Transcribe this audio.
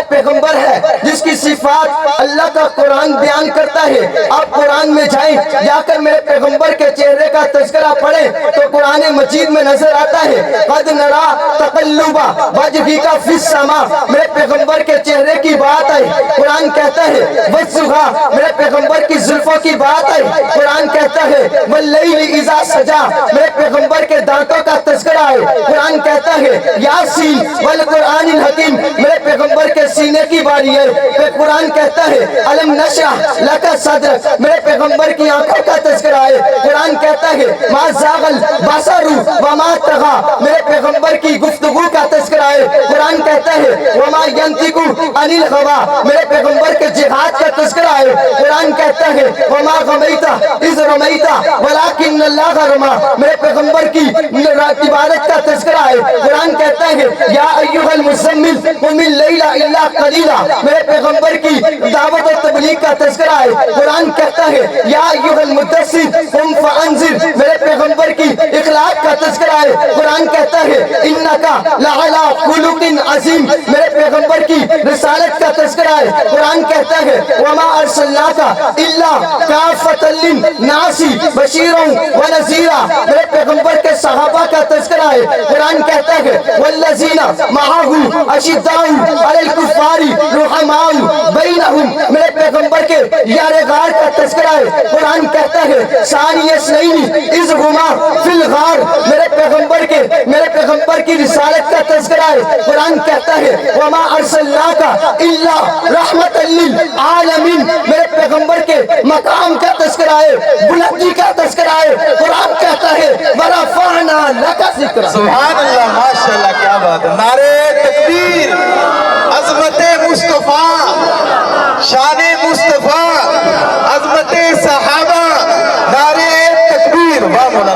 پیغمبر ہے جس کی صفات اللہ کا قرآن بیان کرتا ہے. آپ قرآن میں جائیں, جا کر میرے پیغمبر کے چہرے کا تذکرہ پڑھیں تو قرآن مجید میں نظر آتا ہے قد نرا تقلب وجهک فی السماء, میرے پیغمبر کے چہرے کی بات آئی. قرآن کہتا ہے وجهها, میرے پیغمبر کی زلفوں کی بات آئی. قرآن کہتا ہے واللیل اذا سجا, میرے پیغمبر کے دانتوں کا تذکرہ ہے. قرآن کہتا ہے یاسین والقرآن الحکیم, میرے پیغمبر کے سینے کی باری ہے. پھر قرآن کہتا ہے الم نشرح لک صدرک, میرے پیغمبر کی آنکھوں کا تذکرہ ہے. قرآن کہتا ہے ما زاغ البصر وما طغى, میرے پیغمبر کی گفتگو کا تذکرہ ہے. قرآن کہتا ہے وما ينطق عن الهوى, میرے پیغمبر کے جہاد کا تذکرہ ہے. قرآن کہتا ہے وما غمیت اذ رمیت ولکن اللہ رمی, میرے پیغمبر کی عبادت کا تذکرہ ہے. قرآن کہتا ہے یا ایھا المزمل قم اللیل الا قلیلا, میرے پیغمبر کی دعوت و تبلیغ کا تذکرہ ہے. قرآن کہتا ہے یا ایھا المدثر قم فانذر, میرے پیغمبر کی اخلاق کا تذکرہ ہے. قرآن کہتا ہے انک لعلی خلق عظیم, میرے پیغمبر کی رسالت کا تذکرہ ہے. قرآن کہتا ہے وما ارسلناک الا کافۃ للناس بشیرا ونذیرا, میرے پیغمبر کے صحابہ کا تذکرہ ہے. قرآن کہتا ہے والذین معہ اشداء علی الکفار رحماء بینہم, میرے پیغمبر کے یار غار کا تذکرہ ہے. قرآن کہتا ہے ثانی اثنین اذ ہما فی الغار, میرے پیغمبر کی رسالت کا تذکرہ ہے. قرآن کہتا ہے وما ارسلناک الا رحمۃ للعالمین, میرے پیغمبر کے مقام کا تذکرہ ہے, بلندی کا تذکرہ ہے. قرآن کہتا ہے ورفعنا لک ذکرک. سبحان اللہ, ماشاءاللہ, کیا بات ہے. نعرہ تکبیر, عظمت مصطفیٰ, شان مصطفیٰ, عظمت صحابہ, نعرہ تکبیر. واہ مولانا.